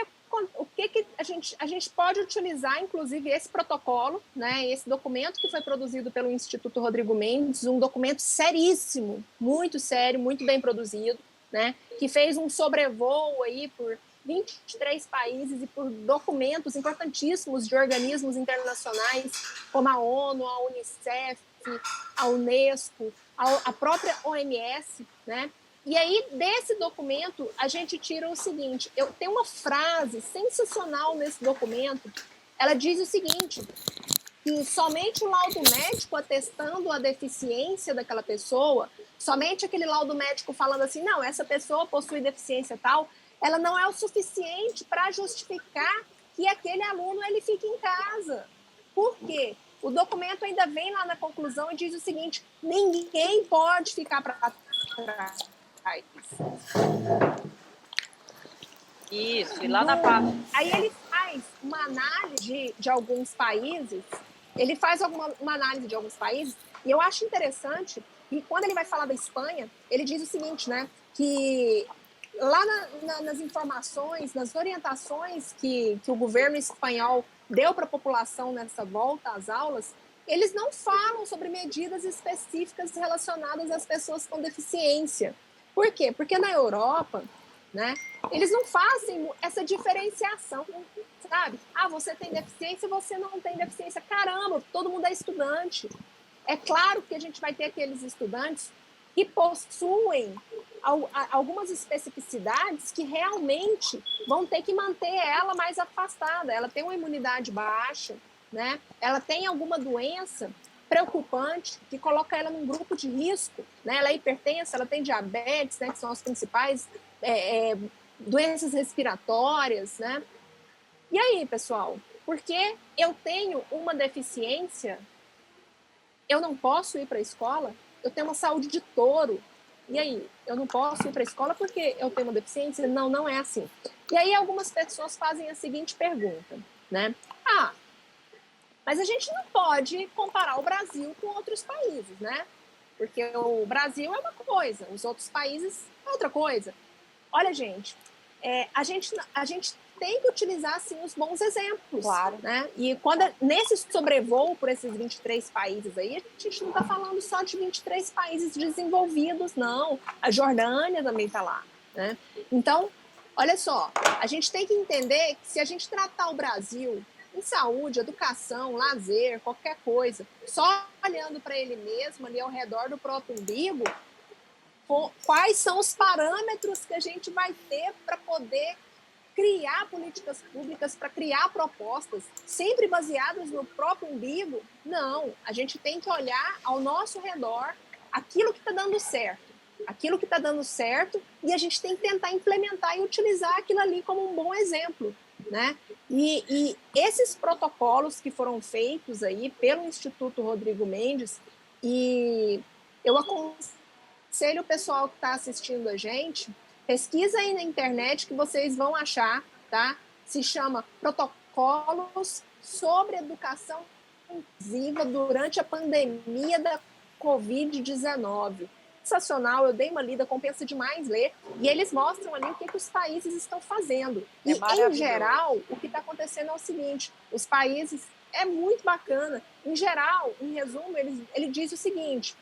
Speaker 5: a gente pode utilizar, inclusive, esse protocolo, né, esse documento que foi produzido pelo Instituto Rodrigo Mendes, um documento seríssimo, muito sério, muito bem produzido, né, que fez um sobrevoo aí por 23 países e por documentos importantíssimos de organismos internacionais, como a ONU, a Unicef, a Unesco, a própria OMS, né? E aí, desse documento, a gente tira o seguinte, tem uma frase sensacional nesse documento, ela diz o seguinte, que somente o laudo médico atestando a deficiência daquela pessoa, somente aquele laudo médico falando assim, não, essa pessoa possui deficiência tal, ela não é o suficiente para justificar que aquele aluno ele fique em casa. Por quê? O documento ainda vem lá na conclusão e diz o seguinte, ninguém pode ficar para trás.
Speaker 2: Isso, e lá na parte...
Speaker 5: Aí ele faz uma análise de alguns países, uma análise de alguns países, e eu acho interessante, e quando ele vai falar da Espanha, ele diz o seguinte, né, que lá nas informações, nas orientações que o governo espanhol deu para a população nessa volta às aulas, eles não falam sobre medidas específicas relacionadas às pessoas com deficiência. Por quê? Porque na Europa, né, eles não fazem essa diferenciação, sabe? Ah, você tem deficiência e você não tem deficiência. Caramba, todo mundo é estudante. É claro que a gente vai ter aqueles estudantes que possuem algumas especificidades que realmente vão ter que manter ela mais afastada. Ela tem uma imunidade baixa, né? Ela tem alguma doença preocupante que coloca ela num grupo de risco, né? Ela é hipertensa, ela tem diabetes, né? Que são as principais doenças respiratórias, né? E aí, pessoal, porque eu tenho uma deficiência, eu não posso ir para a escola? Eu tenho uma saúde de touro. E aí, eu não posso ir para a escola porque eu tenho uma deficiência? Não, não é assim. E aí algumas pessoas fazem a seguinte pergunta, né? Mas a gente não pode comparar o Brasil com outros países, né? Porque o Brasil é uma coisa, os outros países é outra coisa. Olha, gente, a gente tem que utilizar, sim, os bons exemplos.
Speaker 1: Claro.
Speaker 5: Né? E nesse sobrevoo por esses 23 países aí, a gente não está falando só de 23 países desenvolvidos, não. A Jordânia também está lá. Né? Então, olha só, a gente tem que entender que se a gente tratar o Brasil em saúde, educação, lazer, qualquer coisa, só olhando para ele mesmo, ali ao redor do próprio umbigo, quais são os parâmetros que a gente vai ter para poder criar políticas públicas, para criar propostas, sempre baseadas no próprio umbigo? Não, a gente tem que olhar ao nosso redor aquilo que está dando certo, e a gente tem que tentar implementar e utilizar aquilo ali como um bom exemplo. Né? E esses protocolos que foram feitos aí pelo Instituto Rodrigo Mendes, e eu aconselho o pessoal que está assistindo a gente, pesquisa aí na internet que vocês vão achar, tá? Se chama Protocolos sobre Educação Inclusiva durante a Pandemia da Covid-19. Sensacional, eu dei uma lida, compensa demais ler, e eles mostram ali o que os países estão fazendo. E, em geral, o que está acontecendo é o seguinte, os países, é muito bacana, em geral, em resumo, ele diz o seguinte,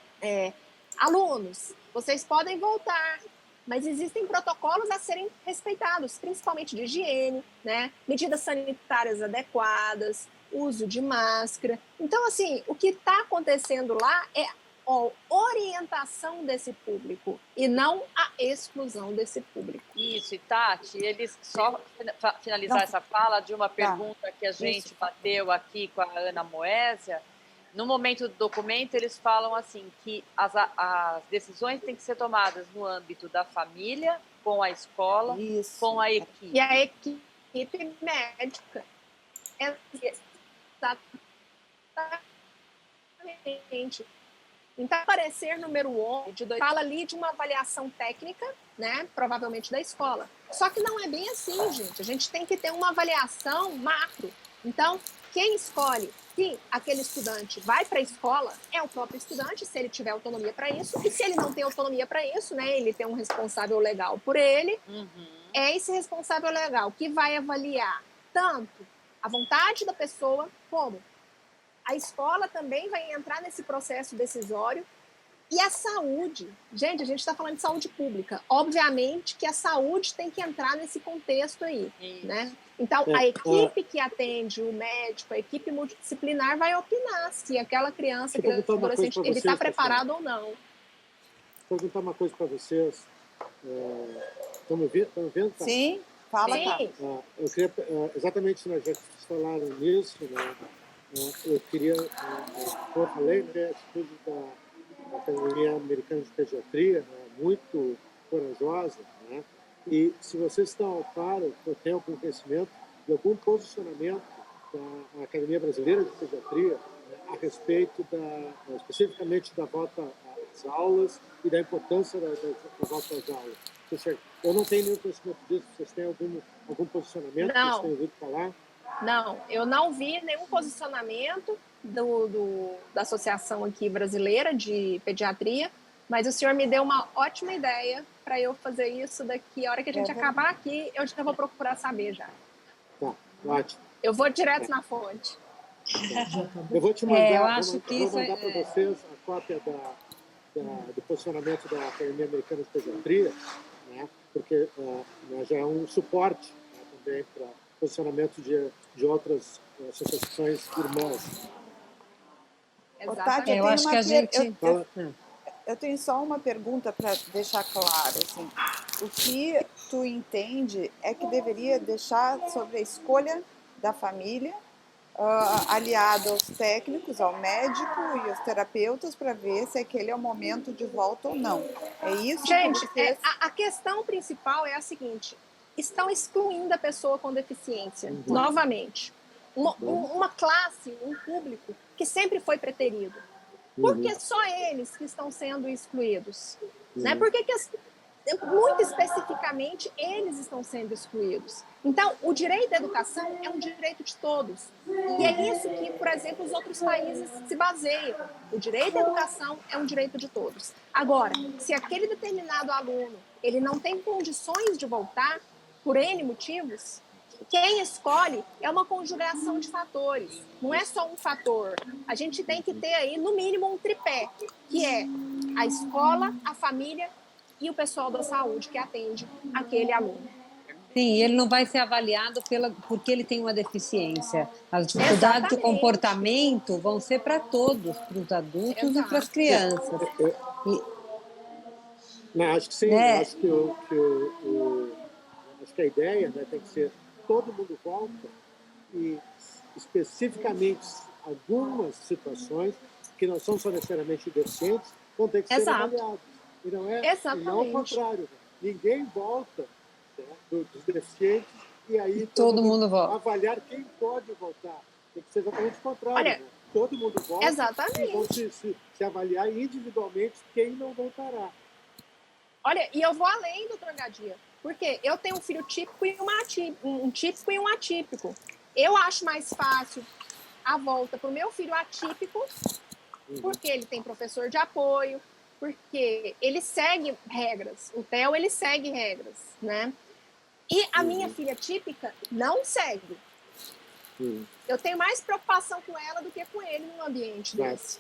Speaker 5: alunos, vocês podem voltar, mas existem protocolos a serem respeitados, principalmente de higiene, né? Medidas sanitárias adequadas, uso de máscara. Então, assim, o que está acontecendo lá é ou orientação desse público e não a exclusão desse público.
Speaker 2: Isso, e Tati, eles só finalizar essa fala de uma pergunta que a gente bateu aqui com a Ana Moésia. No momento do documento, eles falam assim, que as decisões têm que ser tomadas no âmbito da família, com a escola, com a equipe.
Speaker 5: E a equipe médica. Exatamente. Então, parecer número 11, fala ali de uma avaliação técnica, né, provavelmente da escola. Só que não é bem assim, gente. A gente tem que ter uma avaliação macro. Então, quem escolhe se aquele estudante vai para a escola é o próprio estudante, se ele tiver autonomia para isso. E se ele não tem autonomia para isso, né, ele tem um responsável legal por ele, é esse responsável legal que vai avaliar tanto a vontade da pessoa como a escola também vai entrar nesse processo decisório e a saúde. Gente, a gente está falando de saúde pública. Obviamente que a saúde tem que entrar nesse contexto aí, né? Então, a equipe que atende, o médico, a equipe multidisciplinar vai opinar se aquela criança, aquele adolescente, ele está preparado ou não.
Speaker 6: Vou perguntar uma coisa para vocês. Estão me vendo? Tá?
Speaker 1: Sim, fala,
Speaker 5: Sim.
Speaker 1: Tá.
Speaker 6: Eu queria, exatamente, já que vocês falaram nisso, né? Eu queria, como eu falei, né, a atitude da Academia Americana de Pediatria, né, muito corajosa, né? E se vocês estão ao par, ou têm algum conhecimento de algum posicionamento da Academia Brasileira de Pediatria, né, a respeito especificamente da volta às aulas e da importância da volta às aulas. Eu não tenho nenhum conhecimento disso. Vocês têm algum posicionamento?
Speaker 5: Não.
Speaker 6: Que vocês têm ouvido falar?
Speaker 5: Não, eu não vi nenhum posicionamento da associação aqui brasileira de pediatria, mas o senhor me deu uma ótima ideia para eu fazer isso daqui. A hora que a gente acabar aqui, eu já vou procurar saber já.
Speaker 6: Tá, ótimo.
Speaker 5: Eu vou direto na fonte.
Speaker 6: Eu vou te mandar,
Speaker 3: eu acho que
Speaker 6: vou mandar para vocês a cópia do posicionamento da Academia Americana de Pediatria, né, porque já é um suporte, né, também para posicionamento de outras associações irmãs.
Speaker 5: Exatamente.
Speaker 1: Tati,
Speaker 3: eu acho que a gente...
Speaker 1: Eu tenho só uma pergunta para deixar claro. Assim, o que tu entende é que deveria deixar sobre a escolha da família, aliado aos técnicos, ao médico e aos terapeutas, para ver se aquele é o momento de volta ou não. É isso?
Speaker 5: Gente,
Speaker 1: que vocês...
Speaker 5: a questão principal é a seguinte: estão excluindo a pessoa com deficiência, novamente. Uma classe, um público que sempre foi preterido. Por que só eles que estão sendo excluídos? Né? Por que muito especificamente, eles estão sendo excluídos? Então, o direito à educação é um direito de todos. E é isso que, por exemplo, os outros países se baseiam. O direito à educação é um direito de todos. Agora, se aquele determinado aluno ele não tem condições de voltar, por N motivos, quem escolhe é uma conjugação de fatores, não é só um fator. A gente tem que ter aí, no mínimo, um tripé, que é a escola, a família e o pessoal da saúde que atende aquele aluno.
Speaker 3: Sim, ele não vai ser avaliado porque ele tem uma deficiência. As dificuldades do comportamento vão ser para todos, para os adultos e para as crianças.
Speaker 6: Não, acho que sim, acho que a ideia, né, tem que ser todo mundo volta e especificamente algumas situações que não são só necessariamente deficientes vão ter que ser avaliadas. E não ao contrário. Ninguém volta, né, dos deficientes e aí
Speaker 3: todo mundo volta.
Speaker 6: Avaliar quem pode voltar. Tem que ser exatamente o contrário.
Speaker 5: Olha,
Speaker 6: né? Todo mundo volta
Speaker 5: exatamente.
Speaker 6: E vão se avaliar individualmente quem não voltará.
Speaker 5: Olha, e eu vou além, doutor Gadia, porque eu tenho um filho típico e um típico e um atípico. Eu acho mais fácil a volta para o meu filho atípico, porque ele tem professor de apoio, porque ele segue regras. O Theo, ele segue regras, né? E a minha filha típica não segue. Eu tenho mais preocupação com ela do que com ele num ambiente desse.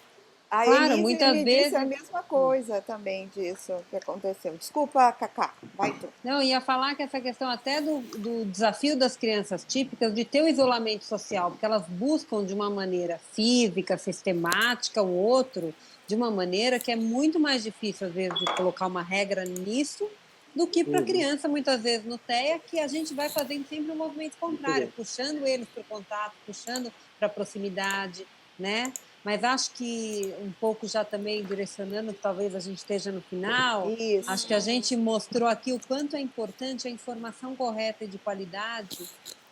Speaker 1: A
Speaker 3: Claro,
Speaker 1: Elise
Speaker 3: muitas
Speaker 1: me disse a
Speaker 3: vezes-
Speaker 1: mesma coisa também disso que aconteceu. Desculpa, Cacá, vai tu.
Speaker 3: Não, ia falar que essa questão até do desafio das crianças típicas de ter o isolamento social, porque elas buscam de uma maneira física, sistemática, o outro, de uma maneira que é muito mais difícil, às vezes, de colocar uma regra nisso, do que para a criança, muitas vezes, no TEA, que a gente vai fazendo sempre um movimento contrário, puxando eles para o contato, puxando para a proximidade, né? Mas acho que um pouco já também direcionando, que talvez a gente esteja no final,
Speaker 1: Isso.
Speaker 3: acho que a gente mostrou aqui o quanto é importante a informação correta e de qualidade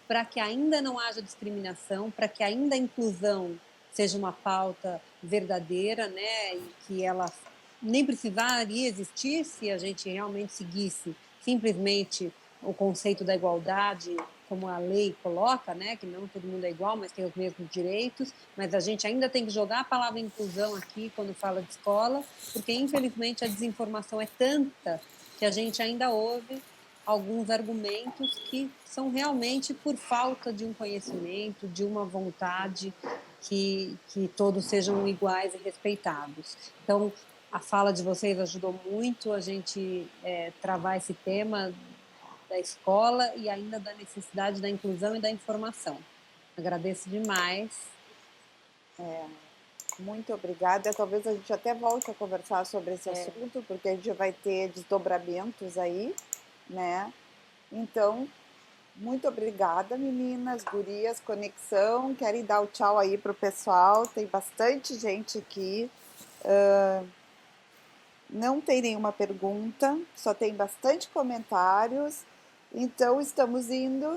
Speaker 3: para que ainda não haja discriminação, para que ainda a inclusão seja uma pauta verdadeira, né? E que ela nem precisaria existir se a gente realmente seguisse simplesmente o conceito da igualdade como a lei coloca, né, que não todo mundo é igual, mas tem os mesmos direitos, mas a gente ainda tem que jogar a palavra inclusão aqui quando fala de escola, porque infelizmente a desinformação é tanta que a gente ainda ouve alguns argumentos que são realmente por falta de um conhecimento, de uma vontade que todos sejam iguais e respeitados. Então, a fala de vocês ajudou muito a gente travar esse tema da escola e ainda da necessidade da inclusão e da informação. Agradeço demais.
Speaker 1: Muito obrigada. Talvez a gente até volte a conversar sobre esse assunto, porque a gente vai ter desdobramentos aí, né? Então, muito obrigada, meninas, gurias, conexão. Querem dar o tchau aí para o pessoal? Tem bastante gente aqui. Não tem nenhuma pergunta, só tem bastante comentários. Então, estamos indo.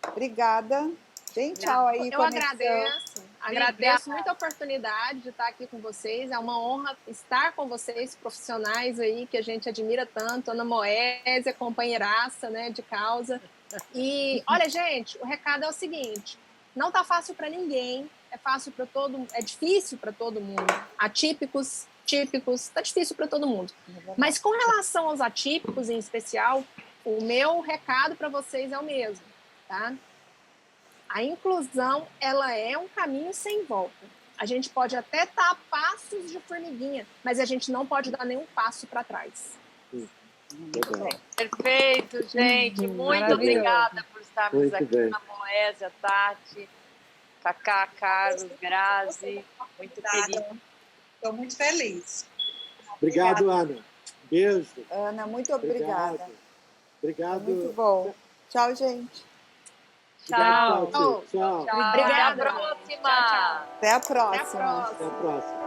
Speaker 1: Obrigada. Deem tchau aí,
Speaker 5: Eu
Speaker 1: conexão.
Speaker 5: agradeço muito a oportunidade de estar aqui com vocês. É uma honra estar com vocês, profissionais aí que a gente admira tanto, Ana Moésia, companheiraça, né, de causa. E olha, gente, o recado é o seguinte: não tá fácil para ninguém, é difícil para todo mundo. Atípicos, típicos, tá difícil para todo mundo. Mas com relação aos atípicos em especial, o meu recado para vocês é o mesmo, tá? A inclusão, ela é um caminho sem volta. A gente pode até estar a passos de formiguinha, mas a gente não pode dar nenhum passo para trás.
Speaker 2: Perfeito, gente. Muito obrigada por estarmos aqui na Moésia, Tati, Cacá, Carlos, Grazi. Muito feliz.
Speaker 4: Estou muito feliz.
Speaker 6: Obrigado, Ana. Beijo.
Speaker 1: Ana, muito obrigada.
Speaker 6: Obrigado.
Speaker 1: Muito bom. Tchau, gente.
Speaker 2: Tchau.
Speaker 6: Tchau.
Speaker 2: Obrigada. Até a próxima.
Speaker 1: Até a próxima.
Speaker 6: Até a próxima.